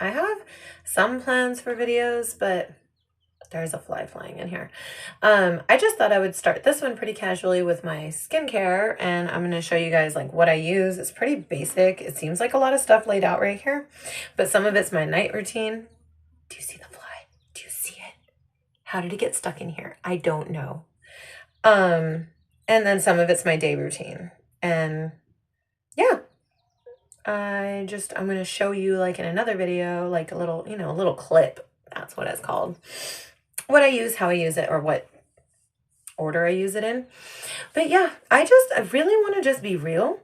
I have some plans for videos, but there's a fly flying in here. I just thought I would start this one pretty casually with my skincare, and I'm going to show you guys like what I use. It's pretty basic. It seems like a lot of stuff laid out right here, but some of it's my night routine. Do you see the fly? Do you see it? How did it get stuck in here? I don't know. And then some of it's my day routine. And yeah, I'm going to show you like in another video, like a little, a little clip. That's what it's called. What I use, how I use it, or what order I use it in. But yeah, I really want to just be real.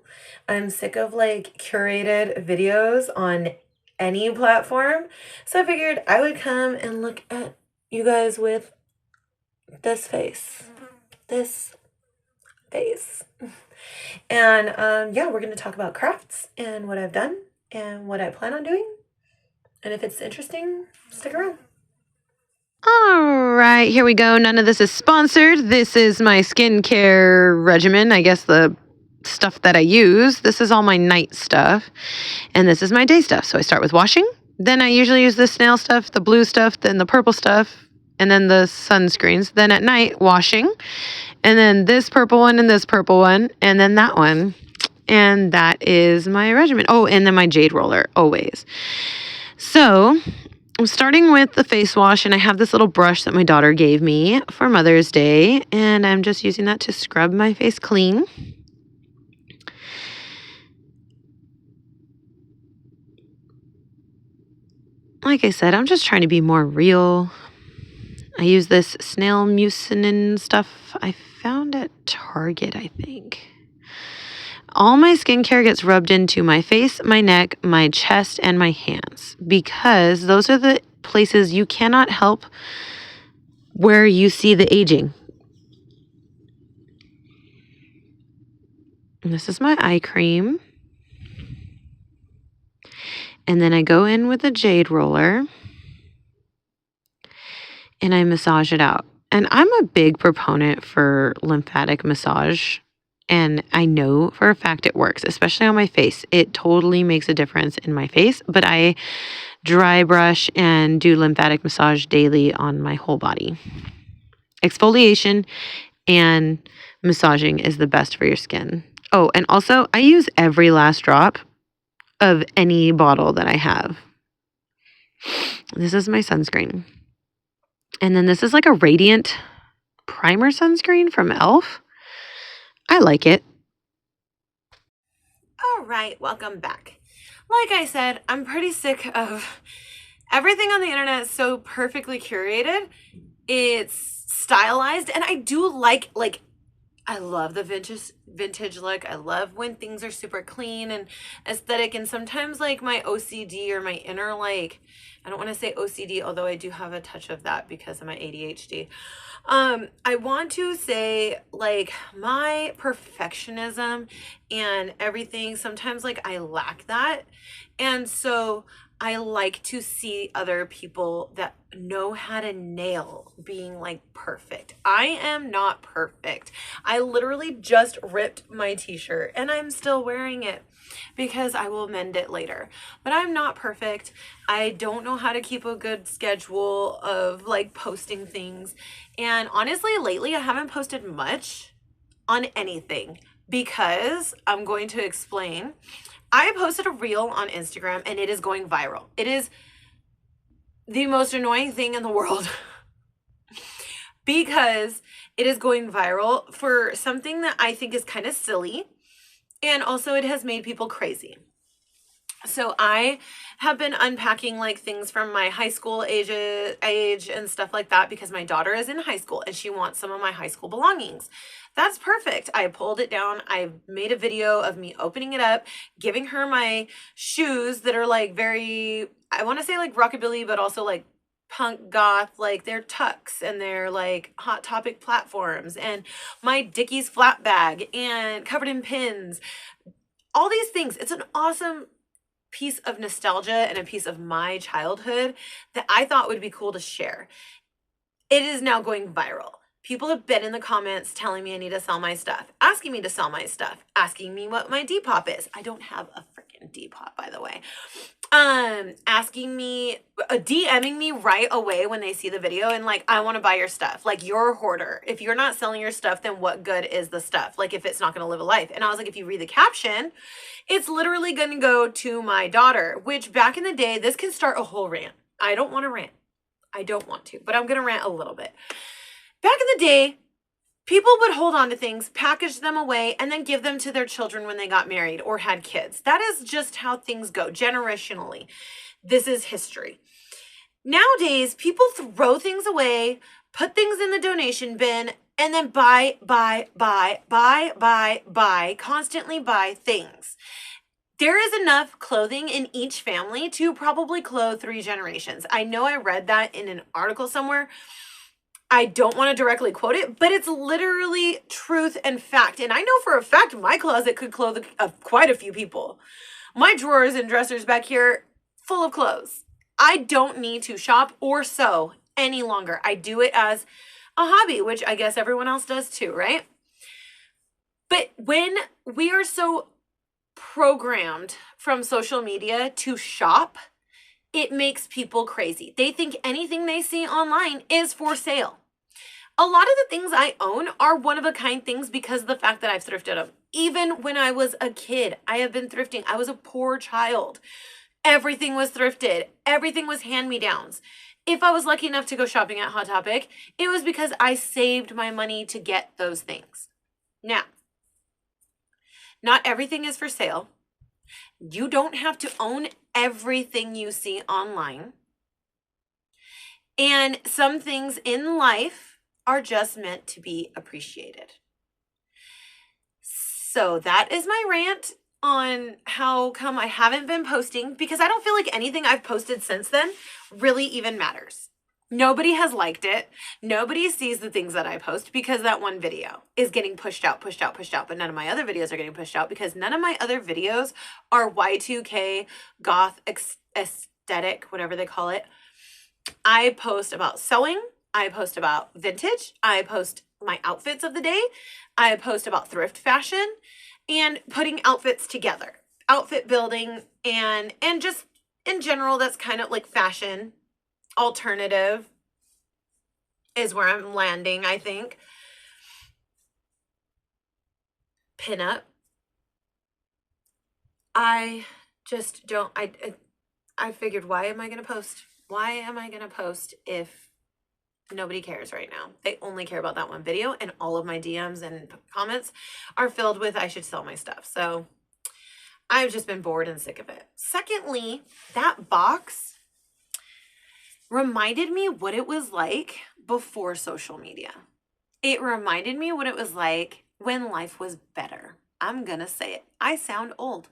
I'm sick of like curated videos on any platform. So I figured I would come and look at you guys with this face. This face. And yeah, we're going to talk about crafts and what I've done and what I plan on doing. And if it's interesting, stick around. All right, here we go. None of this is sponsored. This is my skincare regimen. I guess the stuff that I use. This is all my night stuff. And this is my day stuff. So I start with washing. Then I usually use the snail stuff, the blue stuff, then the purple stuff, and then the sunscreens. Then at night, washing. And then this purple one and this purple one. And then that one. And that is my regimen. Oh, and then my jade roller, always. So I'm starting with the face wash, and I have this little brush that my daughter gave me for Mother's Day, and I'm just using that to scrub my face clean. Like I said, I'm just trying to be more real. I use this snail mucinin stuff I found at Target, I think. All my skincare gets rubbed into my face, my neck, my chest, and my hands because those are the places you cannot help where you see the aging. And this is my eye cream. And then I go in with a jade roller and I massage it out. And I'm a big proponent for lymphatic massage. And I know for a fact it works, especially on my face. It totally makes a difference in my face. But I dry brush and do lymphatic massage daily on my whole body. Exfoliation and massaging is the best for your skin. Oh, and also I use every last drop of any bottle that I have. This is my sunscreen. And then this is like a radiant primer sunscreen from e.l.f. I like it. All right, welcome back. Like I said, I'm pretty sick of everything on the internet so perfectly curated. It's stylized, and I do like I love the vintage look. I love when things are super clean and aesthetic, and sometimes like my OCD or my inner I don't want to say OCD, although I do have a touch of that because of my ADHD. I want to say like my perfectionism and everything, sometimes like I lack that. And so I like to see other people that know how to nail being like perfect. I am not perfect. I literally just ripped my t-shirt and I'm still wearing it because I will mend it later. But I'm not perfect. I don't know how to keep a good schedule of like posting things. And honestly, lately I haven't posted much on anything because I'm going to explain. I posted a reel on Instagram and it is going viral. It is the most annoying thing in the world because it is going viral for something that I think is kind of silly. And also it has made people crazy. So I have been unpacking like things from my high school age and stuff like that because my daughter is in high school and she wants some of my high school belongings. That's perfect. I pulled it down. I made a video of me opening it up, giving her my shoes that are like very, I want to say like rockabilly, but also like punk goth, like they're tucks and they're like Hot Topic platforms, and my Dickies flat bag and covered in pins, all these things. It's an awesome piece of nostalgia and a piece of my childhood that I thought would be cool to share. It is now going viral. People have been in the comments telling me I need to sell my stuff, asking me to sell my stuff, asking me what my Depop is. I don't have a freaking freaking Depop, by the way, asking me, DMing me right away when they see the video and like, I want to buy your stuff. Like, you're a hoarder. If you're not selling your stuff, then what good is the stuff? Like, if it's not going to live a life. And I was like, if you read the caption, it's literally going to go to my daughter, which back in the day, this can start a whole rant. I don't want to rant. I don't want to, but I'm going to rant a little bit. Back in the day, people would hold on to things, package them away, and then give them to their children when they got married or had kids. That is just how things go generationally. This is history. Nowadays, people throw things away, put things in the donation bin, and then buy, constantly buy things. There is enough clothing in each family to probably clothe 3 generations. I know I read that in an article somewhere. I don't want to directly quote it, but it's literally truth and fact. And I know for a fact my closet could clothe quite a few people. My drawers and dressers back here full of clothes. I don't need to shop or sew any longer. I do it as a hobby, which I guess everyone else does too, right? But when we are so programmed from social media to shop, it makes people crazy. They think anything they see online is for sale. A lot of the things I own are one-of-a-kind things because of the fact that I've thrifted them. Even when I was a kid, I have been thrifting. I was a poor child. Everything was thrifted. Everything was hand-me-downs. If I was lucky enough to go shopping at Hot Topic, it was because I saved my money to get those things. Now, not everything is for sale. You don't have to own everything you see online. And some things in life are just meant to be appreciated. So that is my rant on how come I haven't been posting, because I don't feel like anything I've posted since then really even matters. Nobody has liked it. Nobody sees the things that I post because that one video is getting pushed out, but none of my other videos are getting pushed out because none of my other videos are Y2K, goth, aesthetic, whatever they call it. I post about sewing. I post about vintage. I post my outfits of the day. I post about thrift fashion and putting outfits together, outfit building, and just in general, that's kind of like fashion. Alternative is where I'm landing, I think. Pinup. I just don't, I figured, why am I going to post? Why am I going to post if nobody cares right now? They only care about that one video, and all of my DMs and comments are filled with I should sell my stuff. So I've just been bored and sick of it. Secondly, that box reminded me what it was like before social media. It reminded me what it was like when life was better. I'm gonna say it. I sound old.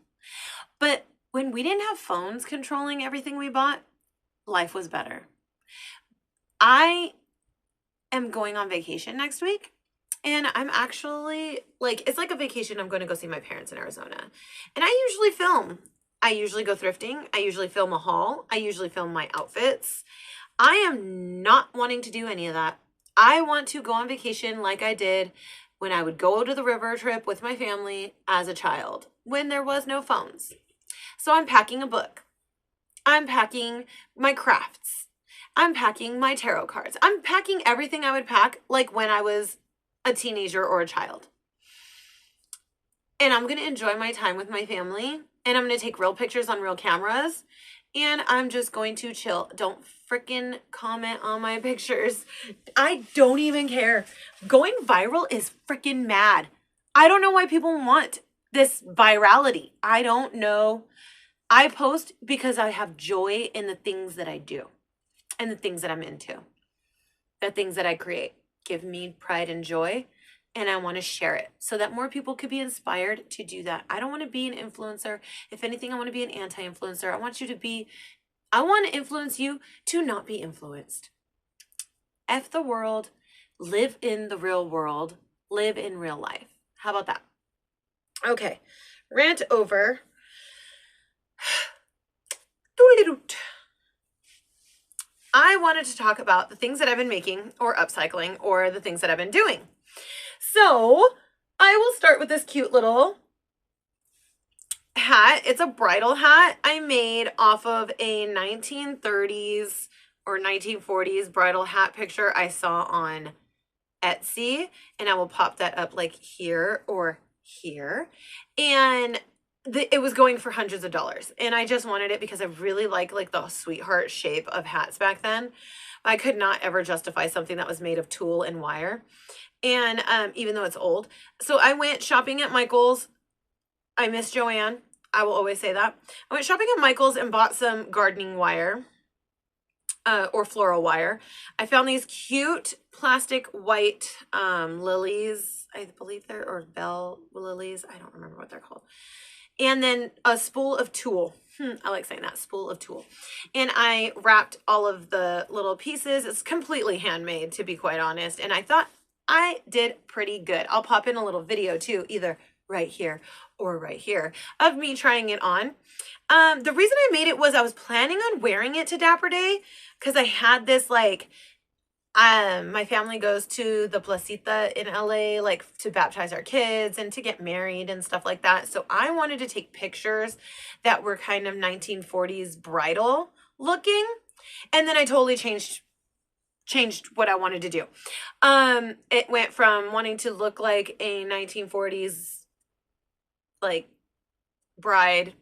But when we didn't have phones controlling everything we bought, life was better. I am going on vacation next week, and I'm actually, like, it's like a vacation. I'm going to go see my parents in Arizona. And I usually film. I usually go thrifting. I usually film a haul. I usually film my outfits. I am not wanting to do any of that. I want to go on vacation like I did when I would go to the river trip with my family as a child, when there was no phones. So I'm packing a book. I'm packing my crafts. I'm packing my tarot cards. I'm packing everything I would pack like when I was a teenager or a child. And I'm going to enjoy my time with my family. And I'm going to take real pictures on real cameras. And I'm just going to chill. Don't freaking comment on my pictures. I don't even care. Going viral is freaking mad. I don't know why people want this virality. I don't know. I post because I have joy in the things that I do and the things that I'm into. The things that I create give me pride and joy. And I want to share it so that more people could be inspired to do that. I don't want to be an influencer. If anything, I want to be an anti-influencer. I want to influence you to not be influenced. F the world, live in the real world, live in real life. How about that? Okay, rant over. I wanted to talk about the things that I've been making or upcycling or the things that I've been doing. So I will start with this cute little hat. It's a bridal hat I made off of a 1930s or 1940s bridal hat picture I saw on Etsy, and I will pop that up like here or here. And it was going for hundreds of dollars, and I just wanted it because I really like the sweetheart shape of hats back then. I could not ever justify something that was made of tulle and wire, and even though it's old. So I went shopping at Michael's. I miss Joanne. I will always say that. I went shopping at Michael's and bought some gardening wire. Or floral wire. I found these cute plastic white lilies, I believe they're, or bell lilies. I don't remember what they're called. And then a spool of tulle. I like saying that, spool of tulle. And I wrapped all of the little pieces. It's completely handmade, to be quite honest. And I thought I did pretty good. I'll pop in a little video too, either right here or right here, of me trying it on. The reason I made it was I was planning on wearing it to Dapper Day, because I had this, like, my family goes to the Placita in LA, like, to baptize our kids and to get married and stuff like that. So I wanted to take pictures that were kind of 1940s bridal looking. And then I totally changed what I wanted to do. It went from wanting to look like a 1940s, like, bride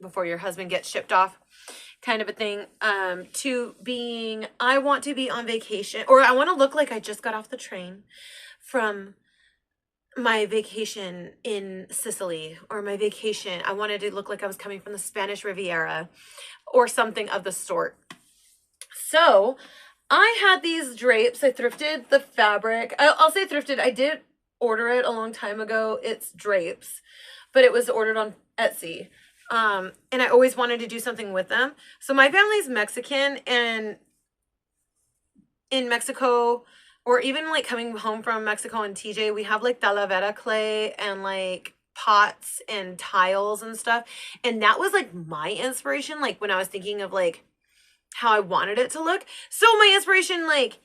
before your husband gets shipped off kind of a thing, to being, I want to be on vacation, or I want to look like I just got off the train from my vacation in Sicily, or my vacation. I wanted to look like I was coming from the Spanish Riviera or something of the sort. So I had these drapes. I thrifted the fabric. I'll say thrifted. I did order it a long time ago. It's drapes, but it was ordered on Etsy. And I always wanted to do something with them. So my family's Mexican, and in Mexico, or even like coming home from Mexico and TJ, we have like talavera clay and like pots and tiles and stuff. And that was like my inspiration, like when I was thinking of like how I wanted it to look. So my inspiration, like,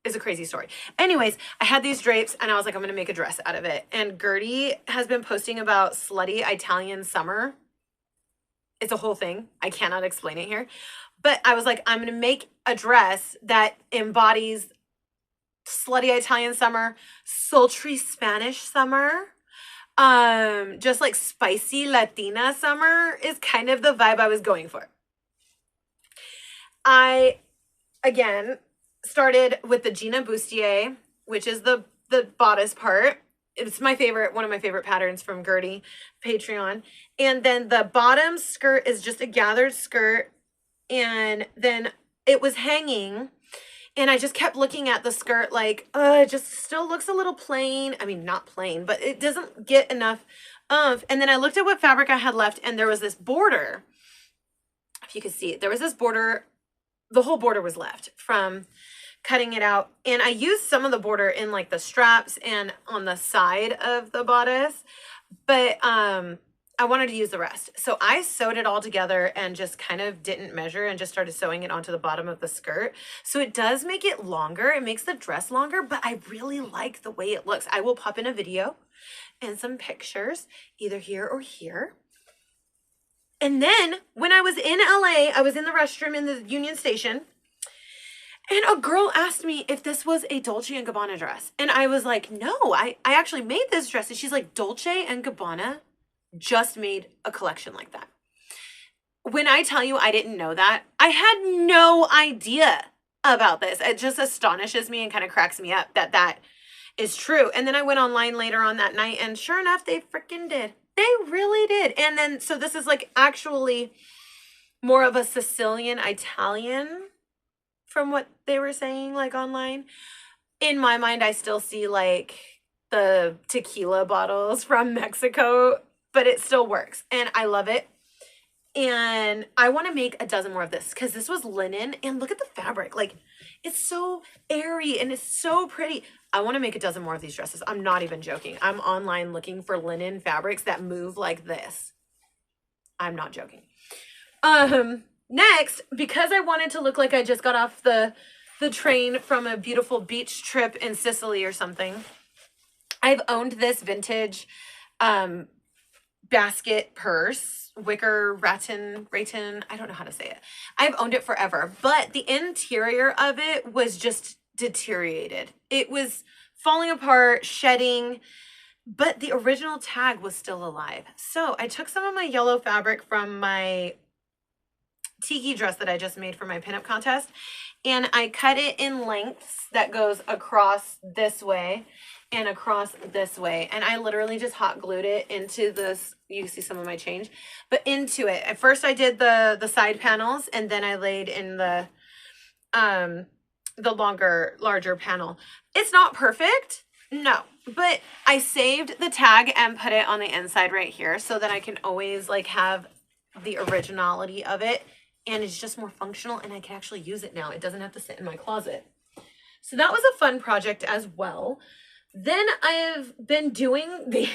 is a crazy story. Anyways, I had these drapes and I was like, I'm going to make a dress out of it. And Gertie has been posting about slutty Italian summer. It's a whole thing. I cannot explain it here. But I was like, I'm going to make a dress that embodies slutty Italian summer, sultry Spanish summer, just like spicy Latina summer is kind of the vibe I was going for. I, again, started with the Gina Bustier, which is the bodice part. It's my favorite, one of my favorite patterns from Gertie, Patreon. And then the bottom skirt is just a gathered skirt. And then it was hanging. And I just kept looking at the skirt like, it just still looks a little plain. I mean, not plain, but it doesn't get enough of. And then I looked at what fabric I had left, and there was this border. If you could see it, there was this border. The whole border was left from cutting it out. And I used some of the border in like the straps and on the side of the bodice, but I wanted to use the rest. So I sewed it all together and just kind of didn't measure and just started sewing it onto the bottom of the skirt. So it does make it longer. It makes the dress longer, but I really like the way it looks. I will pop in a video and some pictures either here or here. And then when I was in LA, I was in the restroom in the Union Station, and a girl asked me if this was a Dolce & Gabbana dress. And I was like, no, I actually made this dress. And she's like, Dolce & Gabbana just made a collection like that. When I tell you I didn't know that, I had no idea about this. It just astonishes me and kind of cracks me up that that is true. And then I went online later on that night, and sure enough, they freaking did. They really did. And then, so this is like actually more of a Sicilian Italian from what they were saying, like online. In my mind, I still see like the tequila bottles from Mexico, but it still works. And I love it. And I want to make a dozen more of this because this was linen, and look at the fabric. Like, it's so airy and it's so pretty. I want to make a dozen more of these dresses. I'm not even joking. I'm online looking for linen fabrics that move like this. I'm not joking. Next, because I wanted to look like I just got off the train from a beautiful beach trip in Sicily or something, I've owned this vintage basket purse, wicker rattan, I don't know how to say it. I've owned it forever, but the interior of it was just deteriorated. It was falling apart, shedding, but the original tag was still alive. So I took some of my yellow fabric from my tiki dress that I just made for my pinup contest, and I cut it in lengths that goes across this way and across this way. And I literally just hot glued it into this. You see some of my change, but into it. At first I did the side panels, and then I laid in the larger panel. It's not perfect, no, but I saved the tag and put it on the inside right here so that I can always like have the originality of it, and it's just more functional, and I can actually use it now. It doesn't have to sit in my closet. So that was a fun project as well. Then I've been doing the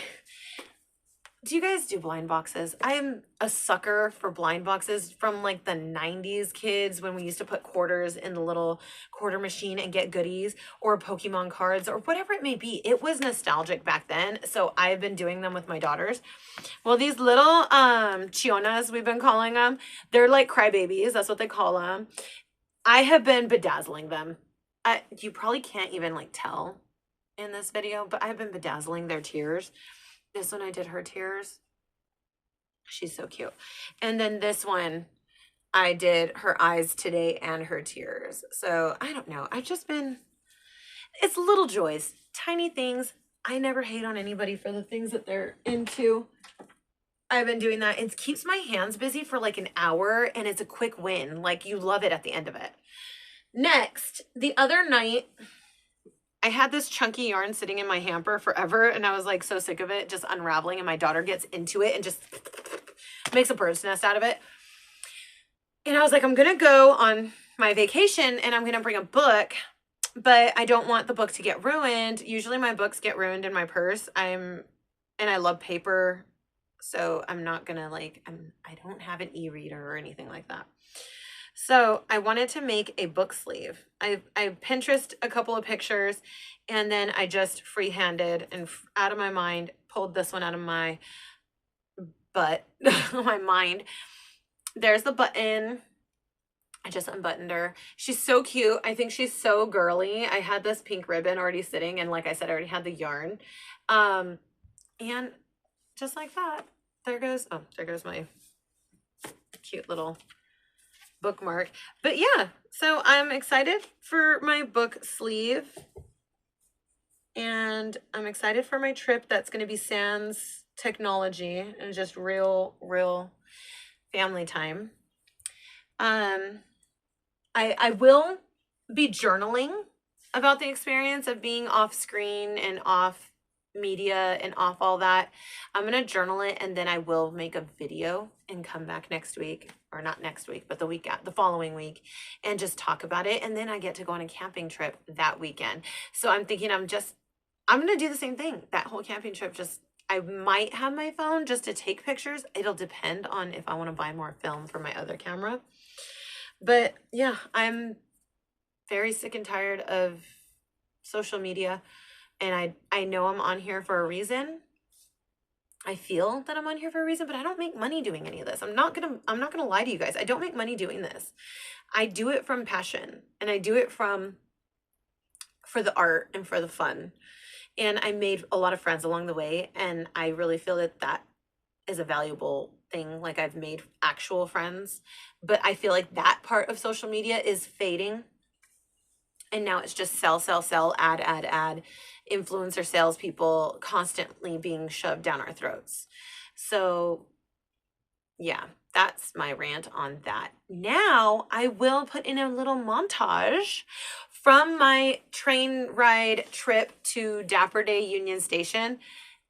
do you guys do blind boxes? I'm a sucker for blind boxes from like the 90s kids, when we used to put quarters in the little quarter machine and get goodies, or Pokemon cards, or whatever it may be. It was nostalgic back then. So I've been doing them with my daughters. Well, these little chionas, we've been calling them, they're like crybabies. That's what they call them. I have been bedazzling them. You probably can't even like tell in this video, but I've been bedazzling their tears. This one I did her tears. She's so cute. And then this one I did her eyes today and her tears. So I don't know. I've just been, it's little joys, tiny things. I never hate on anybody for the things that they're into. I've been doing that. It keeps my hands busy for like an hour, and it's a quick win. Like, you love it at the end of it. Next, the other night, I had this chunky yarn sitting in my hamper forever, and I was like so sick of it just unraveling, and my daughter gets into it and just makes a bird's nest out of it. And I was like, I'm going to go on my vacation and I'm going to bring a book, but I don't want the book to get ruined. Usually my books get ruined in my purse. And I love paper, so I'm not going to like, I don't have an e-reader or anything like that. So I wanted to make a book sleeve. I Pinterest a couple of pictures, and then I just freehanded and out of my mind pulled this one out of my butt, my mind. There's the button. I just unbuttoned her. She's so cute. I think she's so girly. I had this pink ribbon already sitting, and like I said, I already had the yarn. And just like that, there goes my cute little bookmark. But yeah, so I'm excited for my book sleeve, and I'm excited for my trip. That's going to be sans technology and just real family time. I will be journaling about the experience of being off screen and off media and off all that. I'm going to journal it, and then I will make a video and come back next week, or not next week, but the following week, and just talk about it. And then I get to go on a camping trip that weekend. So I'm thinking I'm going to do the same thing. That whole camping trip, I might have my phone just to take pictures. It'll depend on if I want to buy more film for my other camera. But yeah, I'm very sick and tired of social media, and I know I'm on here for a reason. I feel that I'm on here for a reason, but I don't make money doing any of this. I'm not gonna lie to you guys. I don't make money doing this. I do it from passion, and I do it for the art and for the fun. And I made a lot of friends along the way, and I really feel that is a valuable thing. Like, I've made actual friends, but I feel like that part of social media is fading. And now it's just sell, ad, influencer salespeople constantly being shoved down our throats. So yeah, that's my rant on that. Now I will put in a little montage from my train ride trip to Dapperday Union Station.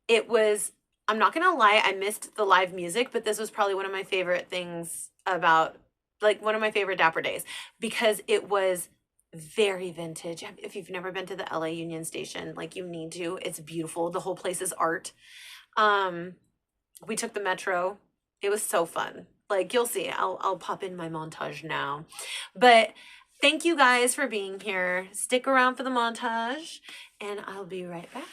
I'm not gonna lie, I missed the live music, but this was probably one of my favorite things about, like, one of my favorite Dapper days, because it was very vintage. If you've never been to the LA Union Station, like, you need to. It's beautiful. The whole place is art. We took the metro. It was so fun. Like, you'll see. I'll pop in my montage now. But thank you guys for being here. Stick around for the montage, and I'll be right back.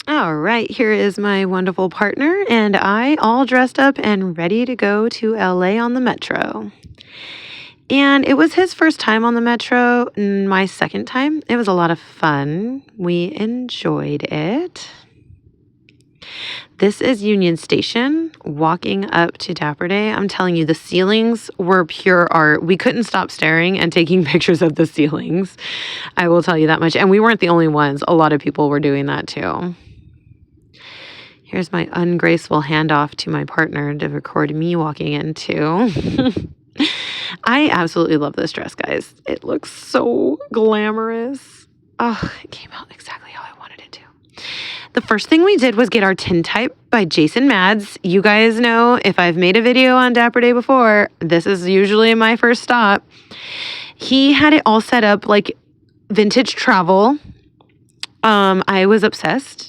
All right, here is my wonderful partner and I all dressed up and ready to go to LA on the metro. And it was his first time on the metro, and my second time. It was a lot of fun. We enjoyed it. This is Union Station, walking up to Dapperday. I'm telling you, the ceilings were pure art. We couldn't stop staring and taking pictures of the ceilings. I will tell you that much. And we weren't the only ones. A lot of people were doing that too. Here's my ungraceful handoff to my partner to record me walking in too. I absolutely love this dress, guys. It looks so glamorous. Oh, it came out exactly how I wanted it to. The first thing we did was get our tintype by Jason Mads. You guys know if I've made a video on Dapperday before, this is usually my first stop. He had it all set up like vintage travel. I was obsessed.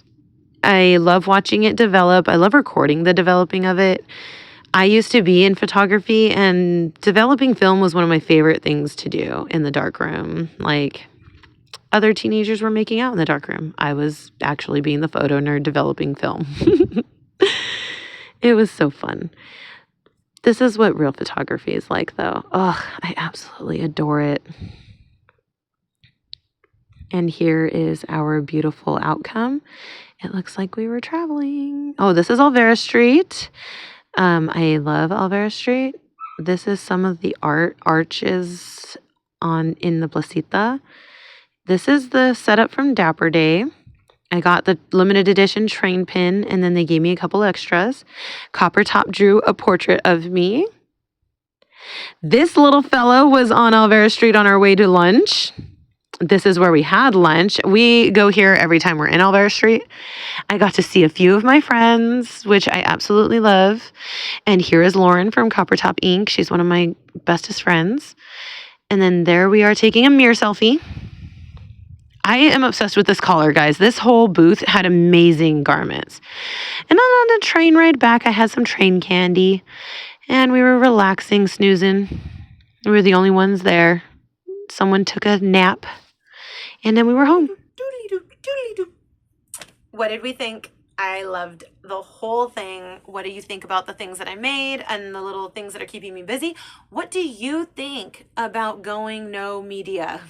I love watching it develop. I love recording the developing of it. I used to be in photography, and developing film was one of my favorite things to do in the darkroom. Like, other teenagers were making out in the darkroom. I was actually being the photo nerd developing film. It was so fun. This is what real photography is like, though. Oh, I absolutely adore it. And here is our beautiful outcome. It looks like we were traveling. Oh, this is Alvera Street. I love Alvera Street. This is some of the arches in the Placita. This is the setup from Dapperday. I got the limited edition train pin, and then they gave me a couple extras. Copper Top drew a portrait of me. This little fellow was on Alvera Street on our way to lunch. This is where we had lunch. We go here every time we're in Alvera Street. I got to see a few of my friends, which I absolutely love. And here is Lauren from Copper Top Ink. She's one of my bestest friends. And then there we are taking a mirror selfie. I am obsessed with this collar, guys. This whole booth had amazing garments. And on the train ride back, I had some train candy. And we were relaxing, snoozing. We were the only ones there. Someone took a nap. And then we were home. What did we think? I loved the whole thing. What do you think about the things that I made and the little things that are keeping me busy? What do you think about going no media?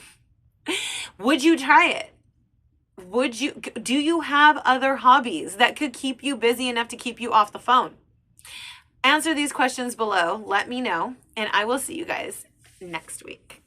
Would you try it? Do you have other hobbies that could keep you busy enough to keep you off the phone? Answer these questions below. Let me know, and I will see you guys next week.